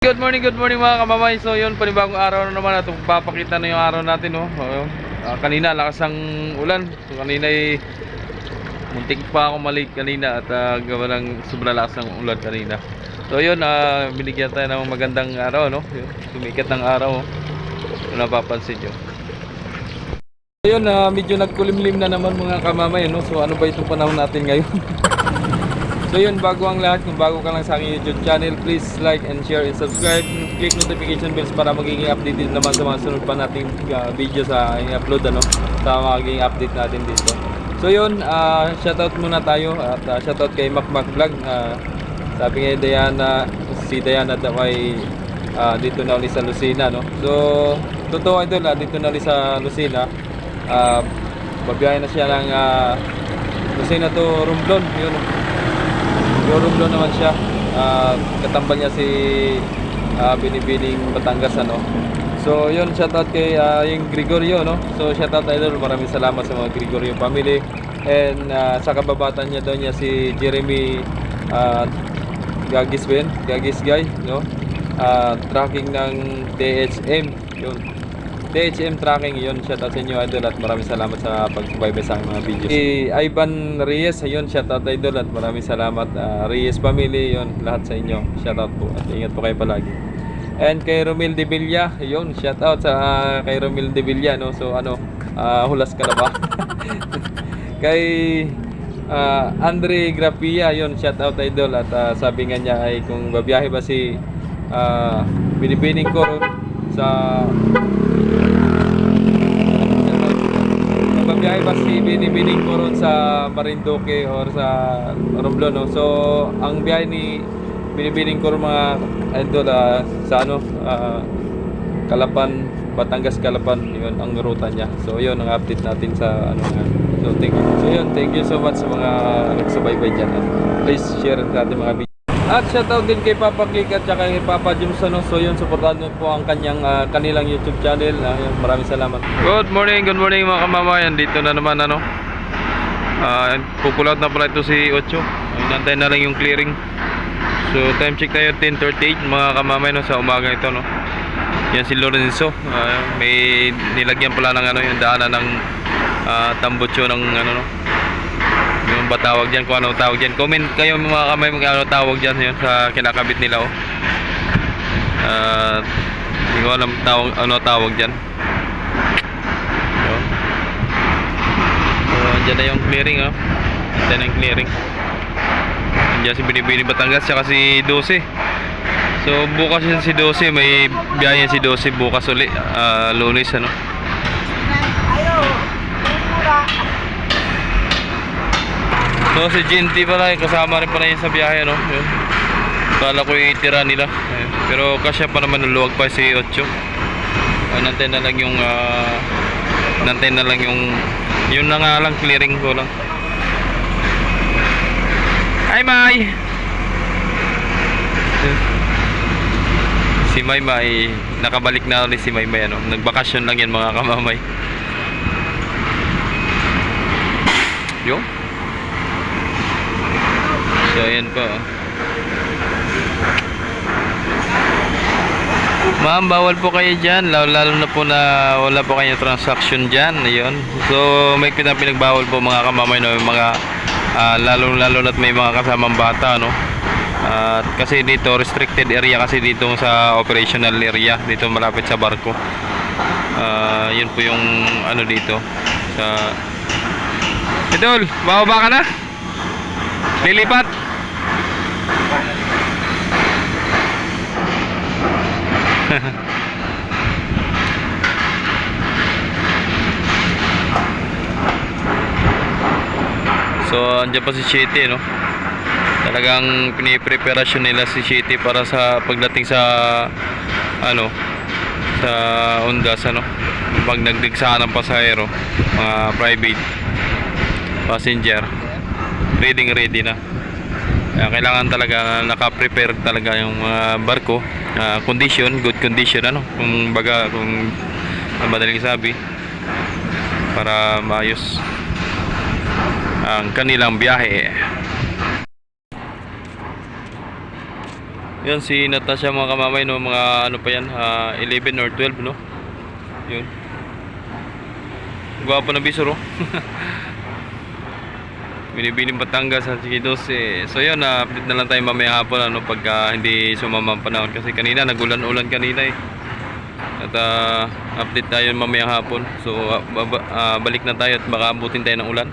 Good morning mga kamamay. So yun, panibagong araw na naman at papakita na yung araw natin, no? Kanina lakas ng ulan. So kanina ay muntik pa ako malik kanina at gawa ng sobrang lakas ng ulan kanina. So yun, binigyan tayo ng magandang araw, no? Yun, sumikat ng araw, kung napapansin nyo. So yun, medyo nagkulimlim na naman mga kamamay, no? So ano ba itong panahon natin ngayon? So yun, bago ang lahat, kung bago ka lang sa aking YouTube channel, please like and share and subscribe. Click notification bells para magiging updated naman sa mga sunod pa nating video sa i-upload, ano, sa magiging update natin dito. So yun, shoutout muna tayo at shoutout kay Macmac Vlog. Sabi nga Diana, si Diana daw ay dito na ulit sa Lucena, no? So totoo idol, dito na ulit sa Lucena. Babiyahe na siya ng Lucena to Romblon, yun. Romblon naman siya. Katambal niya si Binibining Batangas, ano. So yun, shoutout kay yung Gregorio, no. So shoutout idol, maraming salamat sa mga Gregorio family. And sa kababatan niya daw niya si Jeremy Gagis guy, no. Tracking ng THM, yun. THM tracking, yun. Shoutout sa inyo idol at maraming salamat sa pagsubaybay sa mga videos. Si Ivan Reyes, ayun, shoutout idol at maraming salamat. Reyes family, yun, lahat sa inyo. Shoutout po at ingat po kayo palagi. And kay Romil De Villa, ayun, shoutout sa kay Romil De Villa, no. So ano, hulas ka na ba? Kay Andre Grapia, yun, shoutout idol at sabi nga niya ay kung babiyahe ba si Binibining ko sa babiyahe ba si Binibining ko ron sa Marinduque or sa Romblon, no? So ang biyahe ni Binibining ko ron mga idol sa ano, Calapan, Batangas Calapan, yun ang ruta niya. So yun ang update natin sa ano nga. So thank you so much sa mga nagsubaybay dyan. Please share sa ating mga video. At shoutout din kay Papa Click at saka kay Papa Jumson. So yun, supportahan nyo po ang kanilang YouTube channel. Maraming salamat. Good morning mga kamamayan. Dito na naman, ano, pupulout na pala ito si Ocho. Inantay na lang yung clearing. So time check tayo 10:38 mga kamamayan, no, sa umaga ito, no. Yan si Lorenzo. May nilagyan pala ng ano, yung daanan ng tambutso ng ano, no. Yung ba tawag dyan, kung ano tawag dyan, comment kayo mga kamay kung ano tawag dyan, yun, sa kinakabit nila, oh. Hindi ko alam ano tawag dyan. So dyan na yung clearing, oh. Dyan na yung clearing. Dyan si Binibining Batangas saka si 12. So bukas yun si 12, may biyahe si 12 bukas uli, Lunes, ano. So si GNT pala, kasama rin pala yun sa biyahe, no. Yun. Kala ko itira nila. Pero kasya pa naman, nuluwag pa si 8. Nantay na lang yung yun na nga lang, clearing ko lang. Hi May! Si May nakabalik na ulit si May, ano. Nagbakasyon lang yan mga kamamay. Yo. So ayan po. Ma'am, bawal po kayo dyan, lalo na po na wala po kayong transaction dyan. Ayun. So may pinagbawal po mga kamamay, no, mga lalo na't may mga kasamang bata, no. Kasi dito restricted area kasi dito sa operational area, dito malapit sa barko. Yun po yung ano dito sa Idol, bababa ka na? Lilipat. So andyan pa si Shitty, no. Talagang pinipreparasyon nila si Shitty para sa pagdating sa ano, sa Ondas, ano, pag nagdigsa ng pasahero, mga private passenger, ready na. Kailangan talaga naka-prepare talaga yung barko, good condition, ano, kung madaling sabi, para maayos ang kanilang biyahe. Yan si Natasha mga kamamay, no, mga ano pa yan, 11 or 12, no. Yun. Gwapo na bisor, oh. Binibining Batangas sa Chiquitos eh. So yun, update na lang tayo mamaya hapon ano, pagka hindi sumama ang panahon kasi kanina nagulan-ulan kanina eh. At update tayo mamaya hapon. So balik na tayo at baka abutin tayo ng ulan.